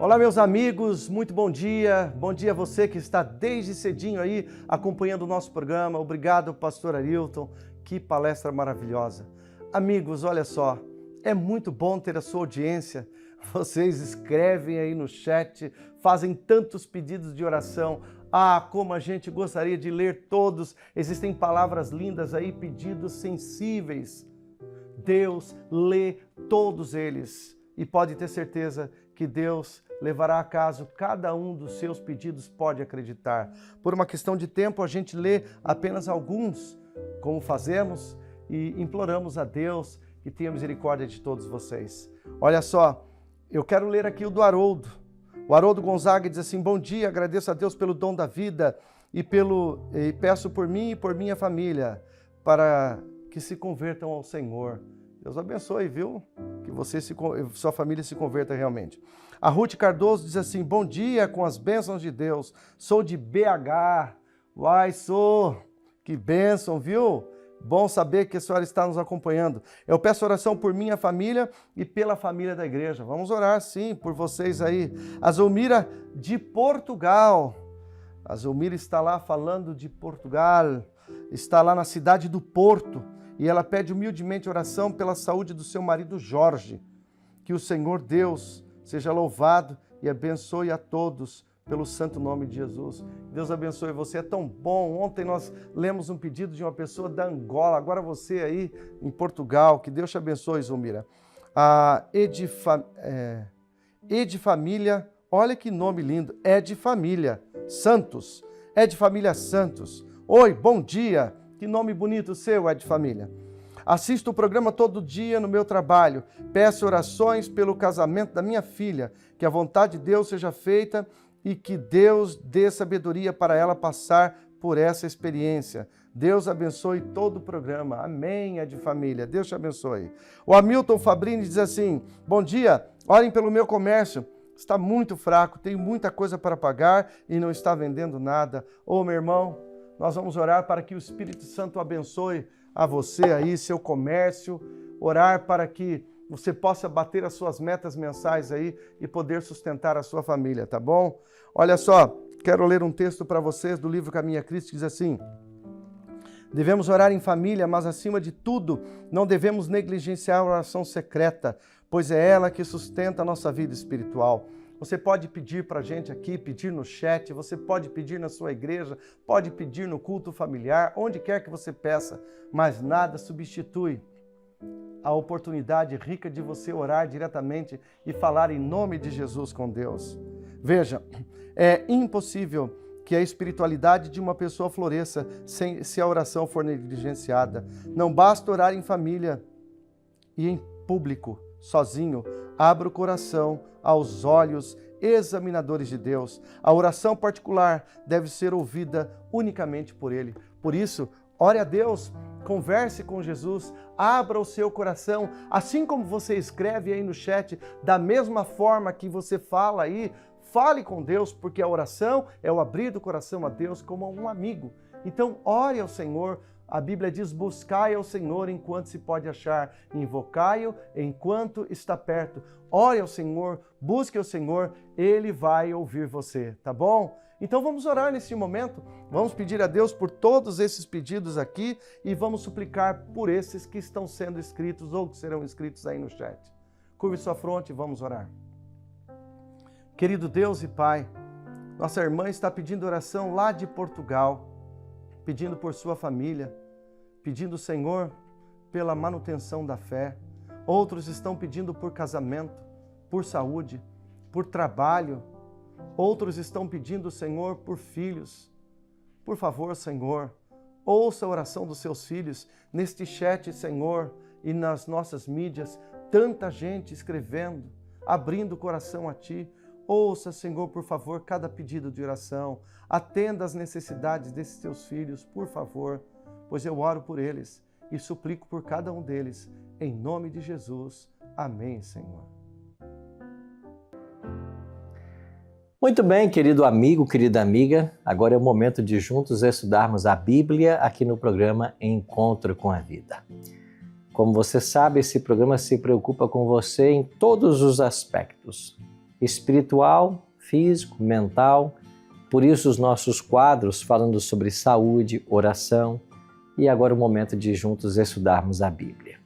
Olá, meus amigos, muito bom dia. Bom dia a você que está desde cedinho aí acompanhando o nosso programa. Obrigado, pastor Arilton. Que palestra maravilhosa. Amigos, olha só, é muito bom ter a sua audiência. Vocês escrevem aí no chat, fazem tantos pedidos de oração. Ah, como a gente gostaria de ler todos. Existem palavras lindas aí, pedidos sensíveis. Deus lê todos eles e pode ter certeza que Deus levará a caso cada um dos seus pedidos, pode acreditar. Por uma questão de tempo, a gente lê apenas alguns, como fazemos, e imploramos a Deus que tenha misericórdia de todos vocês. Olha só, eu quero ler aqui o do Haroldo. O Haroldo Gonzaga diz assim: bom dia, agradeço a Deus pelo dom da vida e peço por mim e por minha família, para que se convertam ao Senhor. Deus abençoe, viu? Que você sua família se converta realmente. A Ruth Cardoso diz assim: bom dia com as bênçãos de Deus. Sou de BH. Que bênção, viu? Bom saber que a senhora está nos acompanhando. Eu peço oração por minha família e pela família da igreja. Vamos orar, sim, por vocês aí. A Zulmira de Portugal. A Zulmira está lá falando de Portugal. Está lá na cidade do Porto. E ela pede humildemente oração pela saúde do seu marido Jorge. Que o Senhor Deus seja louvado e abençoe a todos pelo santo nome de Jesus. Deus abençoe você, é tão bom. Ontem nós lemos um pedido de uma pessoa da Angola, agora você aí em Portugal. Que Deus te abençoe, Zulmira. A Edfamília, olha que nome lindo, Edfamília Santos. Edfamília Santos. Oi, bom dia. Que nome bonito seu, Edfamília. Assisto o programa todo dia no meu trabalho. Peço orações pelo casamento da minha filha. Que a vontade de Deus seja feita e que Deus dê sabedoria para ela passar por essa experiência. Deus abençoe todo o programa. Amém, Edfamília. Deus te abençoe. O Hamilton Fabrini diz assim: bom dia, orem pelo meu comércio. Está muito fraco, tenho muita coisa para pagar e não está vendendo nada. Ô, meu irmão, nós vamos orar para que o Espírito Santo abençoe a você aí, seu comércio, orar para que você possa bater as suas metas mensais aí e poder sustentar a sua família, tá bom? Olha só, quero ler um texto para vocês do livro Caminho a Cristo, que diz assim: devemos orar em família, mas acima de tudo, não devemos negligenciar a oração secreta, pois é ela que sustenta a nossa vida espiritual. Você pode pedir para a gente aqui, pedir no chat, você pode pedir na sua igreja, pode pedir no culto familiar, onde quer que você peça, mas nada substitui a oportunidade rica de você orar diretamente e falar em nome de Jesus com Deus. Veja, é impossível que a espiritualidade de uma pessoa floresça se a oração for negligenciada. Não basta orar em família e em público, sozinho. Abra o coração aos olhos examinadores de Deus. A oração particular deve ser ouvida unicamente por Ele. Por isso, ore a Deus, converse com Jesus, abra o seu coração, assim como você escreve aí no chat, da mesma forma que você fala aí, fale com Deus, porque a oração é o abrir do coração a Deus como um amigo. Então, ore ao Senhor. A Bíblia diz: buscai ao Senhor enquanto se pode achar, invocai-o enquanto está perto. Ore ao Senhor, busque ao Senhor, Ele vai ouvir você, tá bom? Então vamos orar nesse momento, vamos pedir a Deus por todos esses pedidos aqui e vamos suplicar por esses que estão sendo escritos ou que serão escritos aí no chat. Curve sua fronte e vamos orar. Querido Deus e Pai, nossa irmã está pedindo oração lá de Portugal, pedindo por sua família, pedindo, Senhor, pela manutenção da fé. Outros estão pedindo por casamento, por saúde, por trabalho. Outros estão pedindo, Senhor, por filhos. Por favor, Senhor, ouça a oração dos seus filhos neste chat, Senhor, e nas nossas mídias. Tanta gente escrevendo, abrindo o coração a Ti. Ouça, Senhor, por favor, cada pedido de oração. Atenda às necessidades desses Teus filhos, por favor, pois eu oro por eles e suplico por cada um deles. Em nome de Jesus. Amém, Senhor. Muito bem, querido amigo, querida amiga. Agora é o momento de juntos estudarmos a Bíblia aqui no programa Encontro com a Vida. Como você sabe, esse programa se preocupa com você em todos os aspectos. espiritual, físico, mental. Por isso os nossos quadros falando sobre saúde, oração e agora o momento de juntos estudarmos a Bíblia.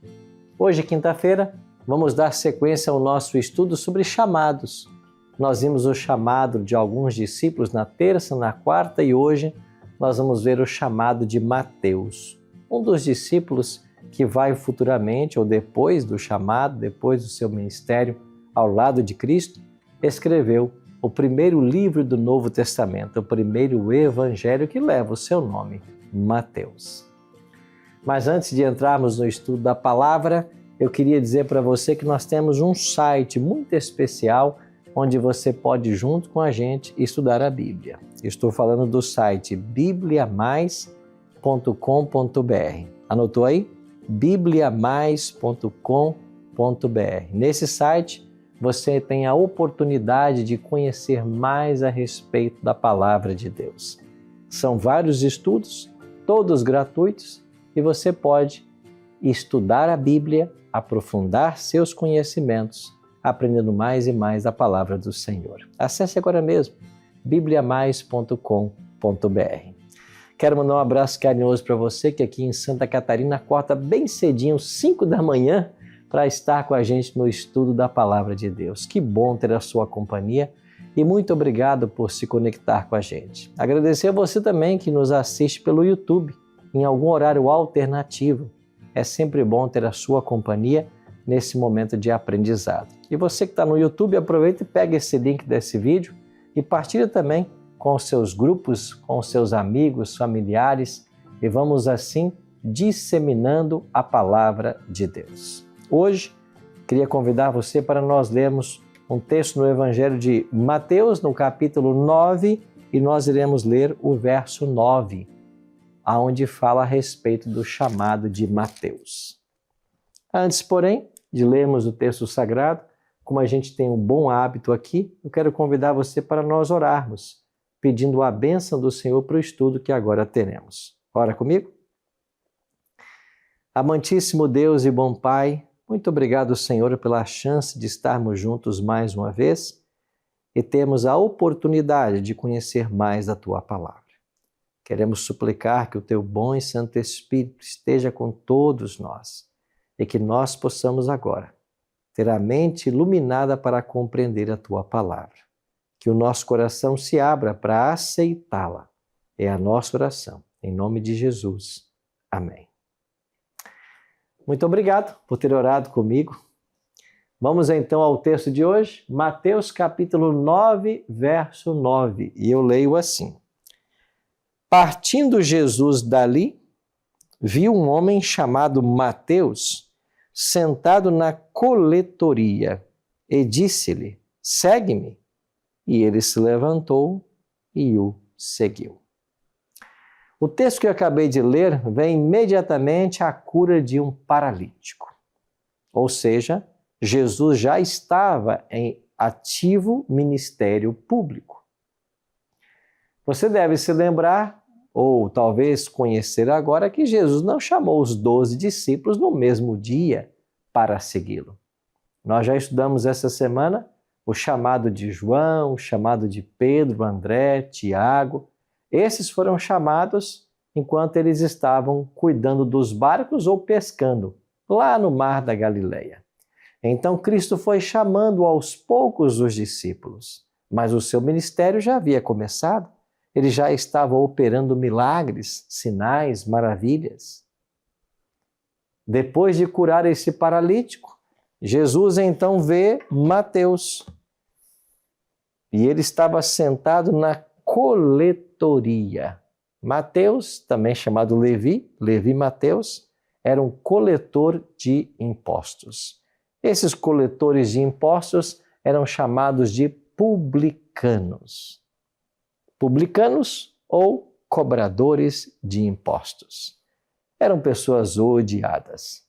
Hoje, quinta-feira, vamos dar sequência ao nosso estudo sobre chamados. Nós vimos o chamado de alguns discípulos na terça, na quarta e hoje nós vamos ver o chamado de Mateus, um dos discípulos que vai futuramente ou depois do chamado, depois do seu ministério ao lado de Cristo, escreveu o primeiro livro do Novo Testamento, o primeiro evangelho que leva o seu nome, Mateus. Mas antes de entrarmos no estudo da palavra, eu queria dizer para você que nós temos um site muito especial onde você pode, junto com a gente, estudar a Bíblia. Estou falando do site bibliamais.com.br. Anotou aí? bibliamais.com.br. Nesse site, você tem a oportunidade de conhecer mais a respeito da Palavra de Deus. São vários estudos, todos gratuitos, e você pode estudar a Bíblia, aprofundar seus conhecimentos, aprendendo mais e mais a Palavra do Senhor. Acesse agora mesmo, bibliamais.com.br. Quero mandar um abraço carinhoso para você que aqui em Santa Catarina acorda bem cedinho, 5 da manhã, para estar com a gente no estudo da Palavra de Deus. Que bom ter a sua companhia e muito obrigado por se conectar com a gente. Agradecer a você também que nos assiste pelo YouTube, em algum horário alternativo. É sempre bom ter a sua companhia nesse momento de aprendizado. E você que está no YouTube, aproveita e pega esse link desse vídeo e partilha também com os seus grupos, com os seus amigos, familiares, e vamos assim disseminando a palavra de Deus. Hoje, queria convidar você para nós lermos um texto no Evangelho de Mateus, no capítulo 9, e nós iremos ler o verso 9, aonde fala a respeito do chamado de Mateus. Antes, porém, de lermos o texto sagrado, como a gente tem um bom hábito aqui, eu quero convidar você para nós orarmos, pedindo a bênção do Senhor para o estudo que agora teremos. Ora comigo? Amantíssimo Deus e bom Pai, muito obrigado, Senhor, pela chance de estarmos juntos mais uma vez e termos a oportunidade de conhecer mais da Tua Palavra. Queremos suplicar que o Teu bom e Santo Espírito esteja com todos nós e que nós possamos agora ter a mente iluminada para compreender a Tua Palavra. Que o nosso coração se abra para aceitá-la. É a nossa oração. Em nome de Jesus. Amém. Muito obrigado por ter orado comigo. Vamos então ao texto de hoje, Mateus capítulo 9, verso 9. E eu leio assim. Partindo Jesus dali, viu um homem chamado Mateus sentado na coletoria e disse-lhe, segue-me. E ele se levantou e o seguiu. O texto que eu acabei de ler vem imediatamente à cura de um paralítico. Ou seja, Jesus já estava em ativo ministério público. Você deve se lembrar, ou talvez conhecer agora, que Jesus não chamou os 12 discípulos no mesmo dia para segui-lo. Nós já estudamos essa semana o chamado de João, o chamado de Pedro, André, Tiago. Esses foram chamados enquanto eles estavam cuidando dos barcos ou pescando, lá no mar da Galileia. Então Cristo foi chamando aos poucos os discípulos, mas o seu ministério já havia começado. Ele já estava operando milagres, sinais, maravilhas. Depois de curar esse paralítico, Jesus então vê Mateus. E ele estava sentado na coletoria. Mateus, também chamado Levi Mateus, era um coletor de impostos. Esses coletores de impostos eram chamados de publicanos. Publicanos ou cobradores de impostos. Eram pessoas odiadas.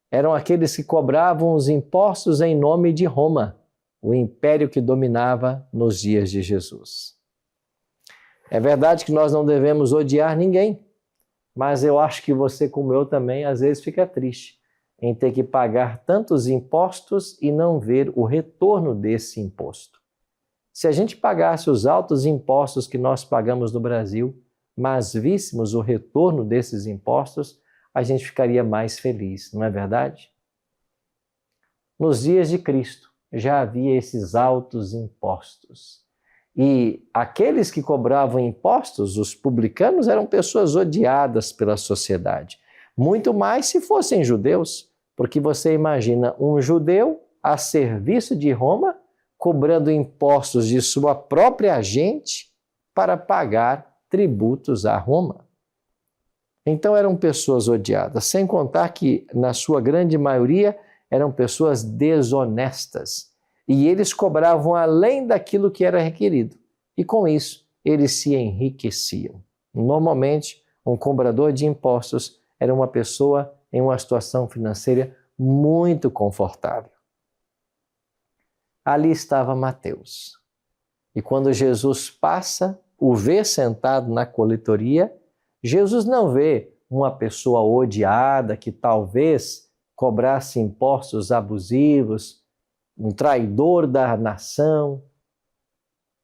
Eram aqueles que cobravam os impostos em nome de Roma, o império que dominava nos dias de Jesus. É verdade que nós não devemos odiar ninguém, mas eu acho que você, como eu também, às vezes fica triste em ter que pagar tantos impostos e não ver o retorno desse imposto. Se a gente pagasse os altos impostos que nós pagamos no Brasil, mas víssemos o retorno desses impostos, a gente ficaria mais feliz, não é verdade? Nos dias de Cristo já havia esses altos impostos. E aqueles que cobravam impostos, os publicanos, eram pessoas odiadas pela sociedade. Muito mais se fossem judeus, porque você imagina um judeu a serviço de Roma, cobrando impostos de sua própria gente para pagar tributos a Roma. Então eram pessoas odiadas, sem contar que, na sua grande maioria, eram pessoas desonestas. E eles cobravam além daquilo que era requerido. E com isso, eles se enriqueciam. Normalmente, um cobrador de impostos era uma pessoa em uma situação financeira muito confortável. Ali estava Mateus. E quando Jesus passa, o vê sentado na coletoria, Jesus não vê uma pessoa odiada que talvez cobrasse impostos abusivos, um traidor da nação.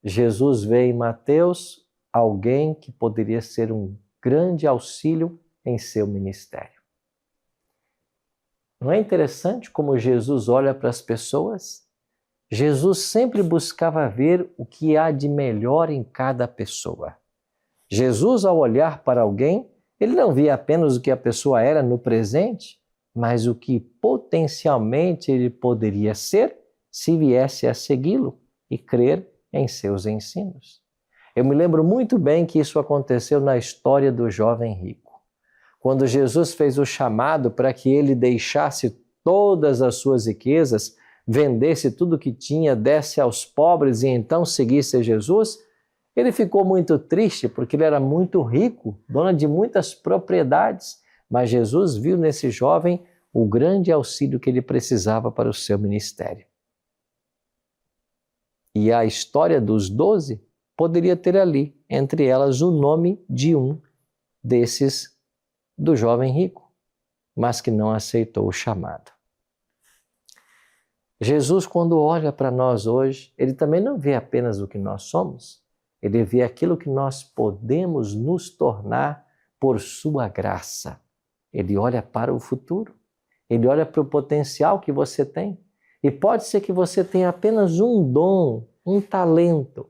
Jesus vê em Mateus alguém que poderia ser um grande auxílio em seu ministério. Não é interessante como Jesus olha para as pessoas? Jesus sempre buscava ver o que há de melhor em cada pessoa. Jesus, ao olhar para alguém, ele não via apenas o que a pessoa era no presente, mas o que potencialmente ele poderia ser se viesse a segui-lo e crer em seus ensinos. Eu me lembro muito bem que isso aconteceu na história do jovem rico. Quando Jesus fez o chamado para que ele deixasse todas as suas riquezas, vendesse tudo que tinha, desse aos pobres e então seguisse Jesus, ele ficou muito triste porque ele era muito rico, dono de muitas propriedades, mas Jesus viu nesse jovem o grande auxílio que ele precisava para o seu ministério. E a história dos 12 poderia ter ali, entre elas, o nome de um desses do jovem rico, mas que não aceitou o chamado. Jesus, quando olha para nós hoje, ele também não vê apenas o que nós somos, ele vê aquilo que nós podemos nos tornar por sua graça. Ele olha para o futuro, ele olha para o potencial que você tem. E pode ser que você tenha apenas um dom, um talento,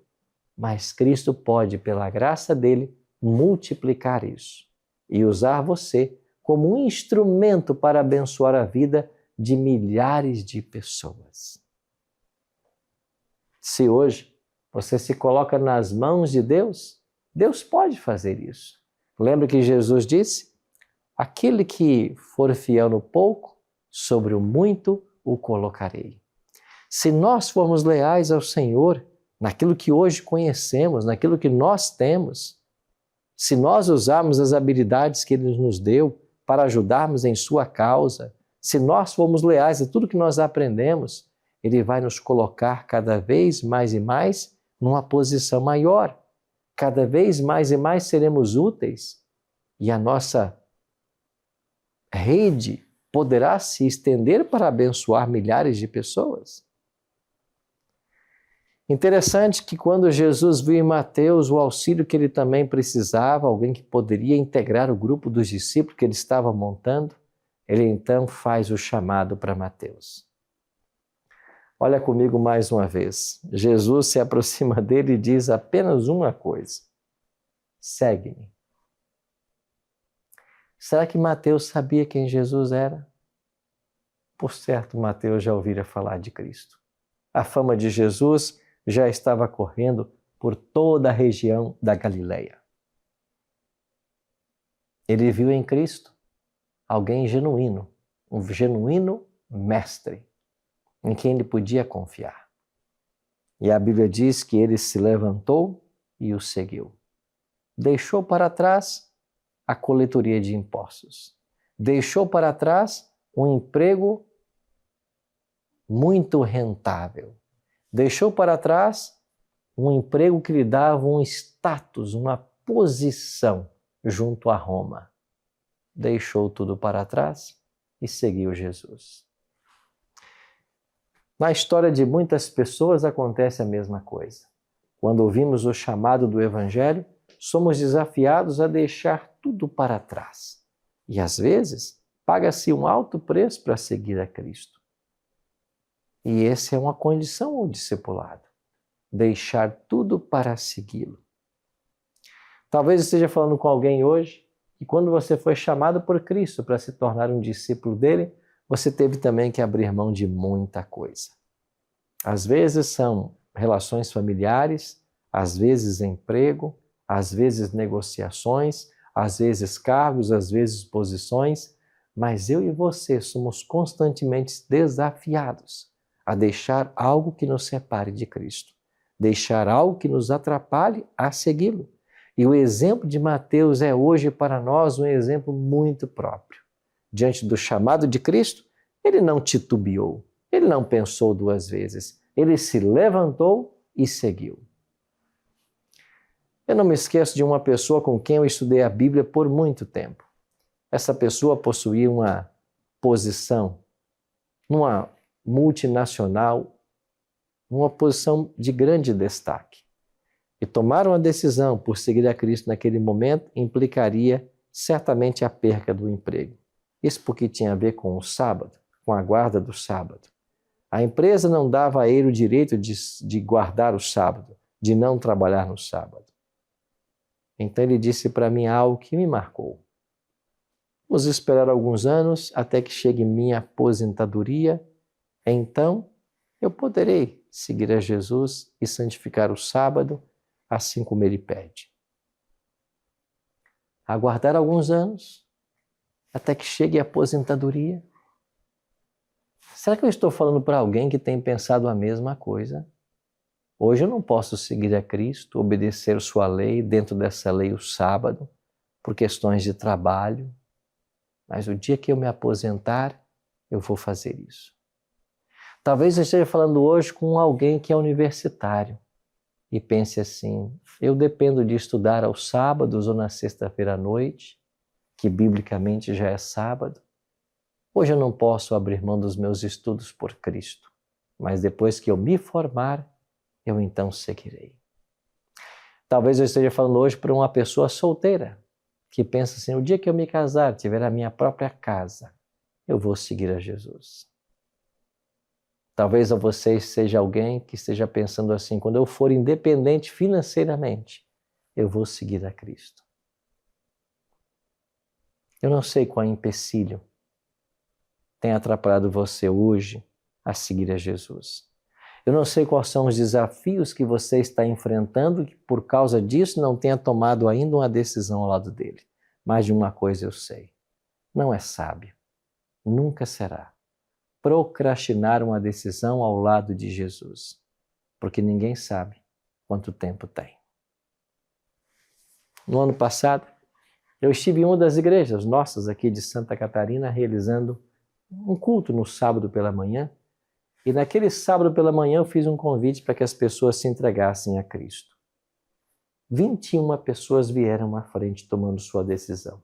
mas Cristo pode, pela graça dele, multiplicar isso e usar você como um instrumento para abençoar a vida de milhares de pessoas. Se hoje você se coloca nas mãos de Deus, Deus pode fazer isso. Lembra que Jesus disse? Aquele que for fiel no pouco, sobre o muito o colocarei. Se nós formos leais ao Senhor, naquilo que hoje conhecemos, naquilo que nós temos, se nós usarmos as habilidades que Ele nos deu para ajudarmos em sua causa, se nós formos leais a tudo que nós aprendemos, Ele vai nos colocar cada vez mais e mais numa posição maior. Cada vez mais e mais seremos úteis e a nossa rede poderá se estender para abençoar milhares de pessoas. Interessante que quando Jesus viu em Mateus o auxílio que ele também precisava, alguém que poderia integrar o grupo dos discípulos que ele estava montando, ele então faz o chamado para Mateus. Olha comigo mais uma vez. Jesus se aproxima dele e diz apenas uma coisa: segue-me. Será que Mateus sabia quem Jesus era? Por certo, Mateus já ouvira falar de Cristo. A fama de Jesus já estava correndo por toda a região da Galileia. Ele viu em Cristo alguém genuíno, um genuíno mestre, em quem ele podia confiar. E a Bíblia diz que ele se levantou e o seguiu. Deixou para trás a coletoria de impostos. Deixou para trás um emprego muito rentável. Deixou para trás um emprego que lhe dava um status, uma posição junto a Roma. Deixou tudo para trás e seguiu Jesus. Na história de muitas pessoas acontece a mesma coisa. Quando ouvimos o chamado do Evangelho, somos desafiados a deixar tudo para trás. E às vezes, paga-se um alto preço para seguir a Cristo. E essa é uma condição ao discipulado. Deixar tudo para segui-lo. Talvez esteja falando com alguém hoje que quando você foi chamado por Cristo para se tornar um discípulo dele, você teve também que abrir mão de muita coisa. Às vezes são relações familiares, às vezes emprego, às vezes negociações, às vezes cargos, às vezes posições, mas eu e você somos constantemente desafiados a deixar algo que nos separe de Cristo, deixar algo que nos atrapalhe a segui-lo. E o exemplo de Mateus é hoje para nós um exemplo muito próprio. Diante do chamado de Cristo, ele não titubeou, ele não pensou duas vezes, ele se levantou e seguiu. Eu não me esqueço de uma pessoa com quem eu estudei a Bíblia por muito tempo. Essa pessoa possuía uma posição numa multinacional, uma posição de grande destaque. E tomar uma decisão por seguir a Cristo naquele momento implicaria certamente a perca do emprego. Isso porque tinha a ver com o sábado, com a guarda do sábado. A empresa não dava a ele o direito de guardar o sábado, de não trabalhar no sábado. Então ele disse para mim algo que me marcou. Vamos esperar alguns anos até que chegue minha aposentadoria, então eu poderei seguir a Jesus e santificar o sábado, assim como ele pede. Aguardar alguns anos até que chegue a aposentadoria. Será que eu estou falando para alguém que tem pensado a mesma coisa? Hoje eu não posso seguir a Cristo, obedecer sua lei, dentro dessa lei o sábado, por questões de trabalho, mas o dia que eu me aposentar, eu vou fazer isso. Talvez eu esteja falando hoje com alguém que é universitário e pense assim, eu dependo de estudar aos sábados ou na sexta-feira à noite, que biblicamente já é sábado. Hoje eu não posso abrir mão dos meus estudos por Cristo, mas depois que eu me formar, eu então seguirei. Talvez eu esteja falando hoje para uma pessoa solteira, que pensa assim, o dia que eu me casar, tiver a minha própria casa, eu vou seguir a Jesus. Talvez a você seja alguém que esteja pensando assim, quando eu for independente financeiramente, eu vou seguir a Cristo. Eu não sei qual empecilho tem atrapalhado você hoje a seguir a Jesus. Eu não sei quais são os desafios que você está enfrentando que por causa disso não tenha tomado ainda uma decisão ao lado dele. Mas de uma coisa eu sei, não é sábio, nunca será, procrastinar uma decisão ao lado de Jesus, porque ninguém sabe quanto tempo tem. No ano passado, eu estive em uma das igrejas nossas aqui de Santa Catarina realizando um culto no sábado pela manhã, e naquele sábado pela manhã eu fiz um convite para que as pessoas se entregassem a Cristo. 21 pessoas vieram à frente tomando sua decisão.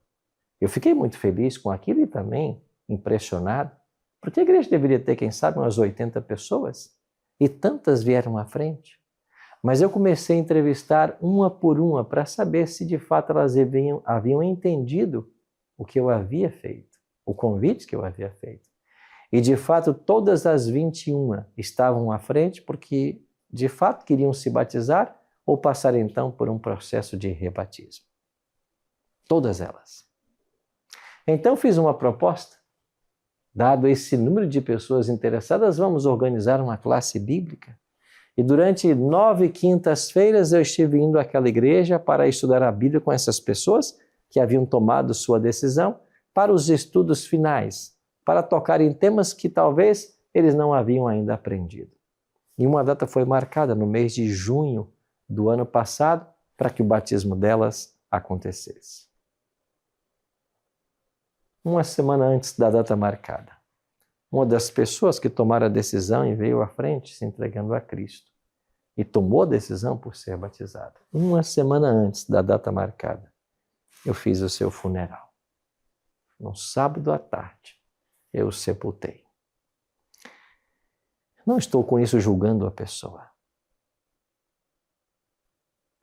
Eu fiquei muito feliz com aquilo e também impressionado, porque a igreja deveria ter, quem sabe, umas 80 pessoas, e tantas vieram à frente. Mas eu comecei a entrevistar uma por uma para saber se de fato elas haviam entendido o que eu havia feito, o convite que eu havia feito. E de fato todas as 21 estavam à frente porque de fato queriam se batizar ou passar então por um processo de rebatismo. Todas elas. Então fiz uma proposta. Dado esse número de pessoas interessadas, vamos organizar uma classe bíblica. E durante 9 quintas-feiras eu estive indo àquela igreja para estudar a Bíblia com essas pessoas que haviam tomado sua decisão para os estudos finais, para tocar em temas que talvez eles não haviam ainda aprendido. E uma data foi marcada no mês de junho do ano passado para que o batismo delas acontecesse. Uma semana antes da data marcada, uma das pessoas que tomaram a decisão e veio à frente se entregando a Cristo e tomou a decisão por ser batizada. Uma semana antes da data marcada, eu fiz o seu funeral. No sábado à tarde, eu o sepultei. Não estou com isso julgando a pessoa.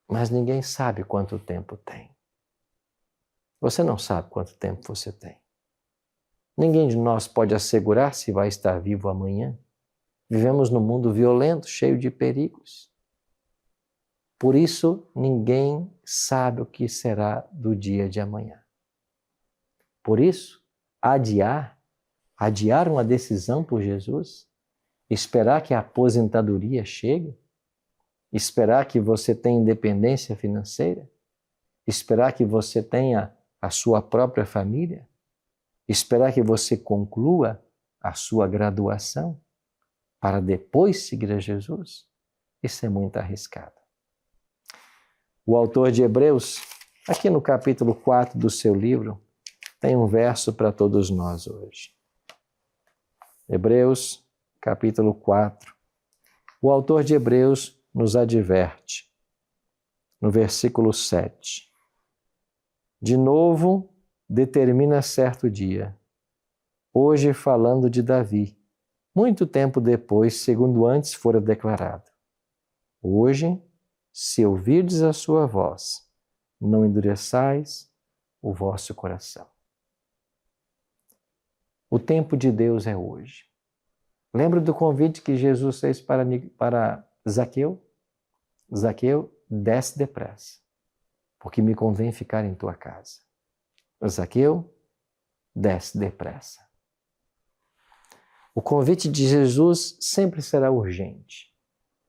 Mas ninguém sabe quanto tempo tem. Você não sabe quanto tempo você tem. Ninguém de nós pode assegurar se vai estar vivo amanhã. Vivemos num mundo violento, cheio de perigos. Por isso, ninguém sabe o que será do dia de amanhã. Por isso, adiar uma decisão por Jesus, esperar que a aposentadoria chegue, esperar que você tenha independência financeira, esperar que você tenha a sua própria família, esperar que você conclua a sua graduação para depois seguir a Jesus, isso é muito arriscado. O autor de Hebreus, aqui no capítulo 4 do seu livro, tem um verso para todos nós hoje. Hebreus, capítulo 4. O autor de Hebreus nos adverte, no versículo 7. De novo, determina certo dia, hoje falando de Davi, muito tempo depois, segundo antes fora declarado. Hoje, se ouvirdes a sua voz, não endureçais o vosso coração. O tempo de Deus é hoje. Lembra do convite que Jesus fez para Zaqueu? Zaqueu, desce depressa, porque me convém ficar em tua casa. Zaqueu, desce depressa. O convite de Jesus sempre será urgente.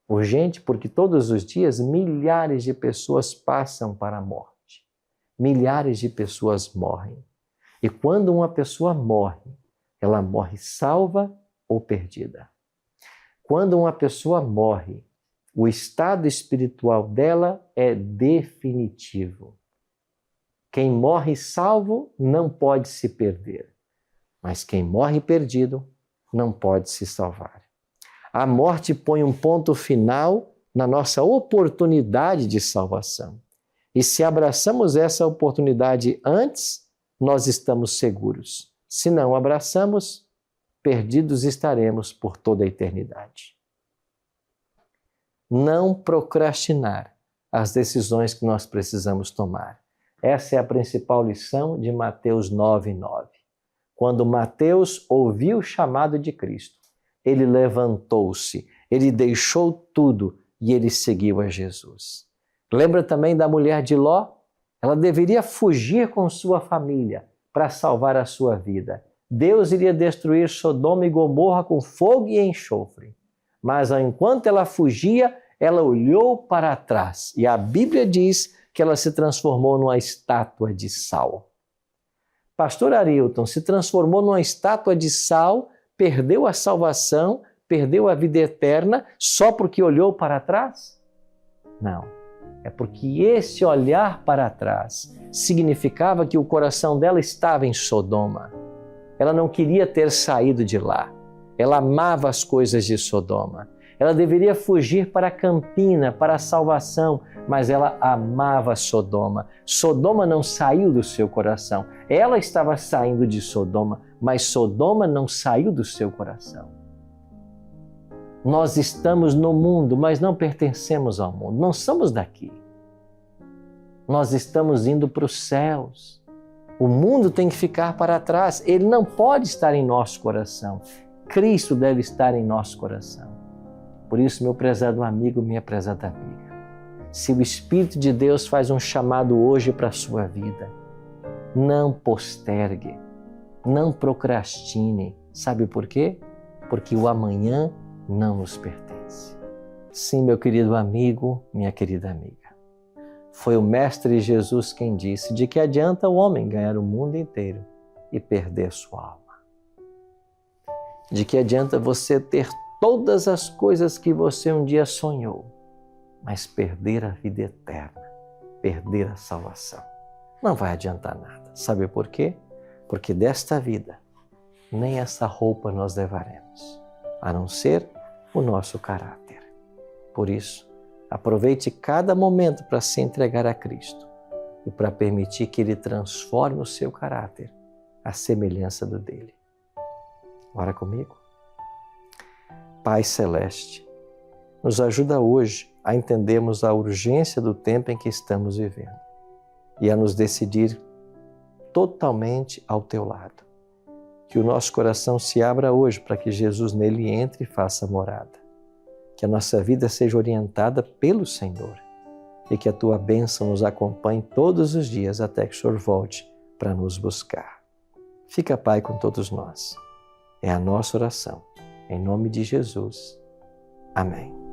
Urgente porque todos os dias milhares de pessoas passam para a morte. Milhares de pessoas morrem. E quando uma pessoa morre, ela morre salva ou perdida. Quando uma pessoa morre, o estado espiritual dela é definitivo. Quem morre salvo não pode se perder, mas quem morre perdido não pode se salvar. A morte põe um ponto final na nossa oportunidade de salvação. E se abraçamos essa oportunidade antes, nós estamos seguros. Se não abraçamos, perdidos estaremos por toda a eternidade. Não procrastinar as decisões que nós precisamos tomar. Essa é a principal lição de Mateus 9:9. Quando Mateus ouviu o chamado de Cristo, ele levantou-se, ele deixou tudo e ele seguiu a Jesus. Lembra também da mulher de Ló? Ela deveria fugir com sua família para salvar a sua vida. Deus iria destruir Sodoma e Gomorra com fogo e enxofre. Mas enquanto ela fugia, ela olhou para trás e a Bíblia diz que ela se transformou numa estátua de sal. Pastor Arilton se transformou numa estátua de sal, perdeu a salvação, perdeu a vida eterna só porque olhou para trás? Não. É porque esse olhar para trás significava que o coração dela estava em Sodoma. Ela não queria ter saído de lá. Ela amava as coisas de Sodoma. Ela deveria fugir para Campina, para a salvação, mas ela amava Sodoma. Sodoma não saiu do seu coração. Ela estava saindo de Sodoma, mas Sodoma não saiu do seu coração. Nós estamos no mundo, mas não pertencemos ao mundo. Não somos daqui. Nós estamos indo para os céus. O mundo tem que ficar para trás. Ele não pode estar em nosso coração. Cristo deve estar em nosso coração. Por isso, meu prezado amigo, minha prezada amiga, se o Espírito de Deus faz um chamado hoje para a sua vida, não postergue, não procrastine. Sabe por quê? Porque o amanhã não nos pertence. Sim, meu querido amigo, minha querida amiga. Foi o Mestre Jesus quem disse: de que adianta o homem ganhar o mundo inteiro e perder sua alma? De que adianta você ter todas as coisas que você um dia sonhou, mas perder a vida eterna, perder a salvação? Não vai adiantar nada. Sabe por quê? Porque desta vida, nem essa roupa nós levaremos, a não ser o nosso caráter. Por isso, aproveite cada momento para se entregar a Cristo e para permitir que Ele transforme o seu caráter à semelhança do dele. Ora comigo. Pai Celeste, nos ajuda hoje a entendermos a urgência do tempo em que estamos vivendo e a nos decidir totalmente ao Teu lado. Que o nosso coração se abra hoje para que Jesus nele entre e faça morada. Que a nossa vida seja orientada pelo Senhor e que a Tua bênção nos acompanhe todos os dias até que o Senhor volte para nos buscar. Fica, Pai, com todos nós. É a nossa oração. Em nome de Jesus. Amém.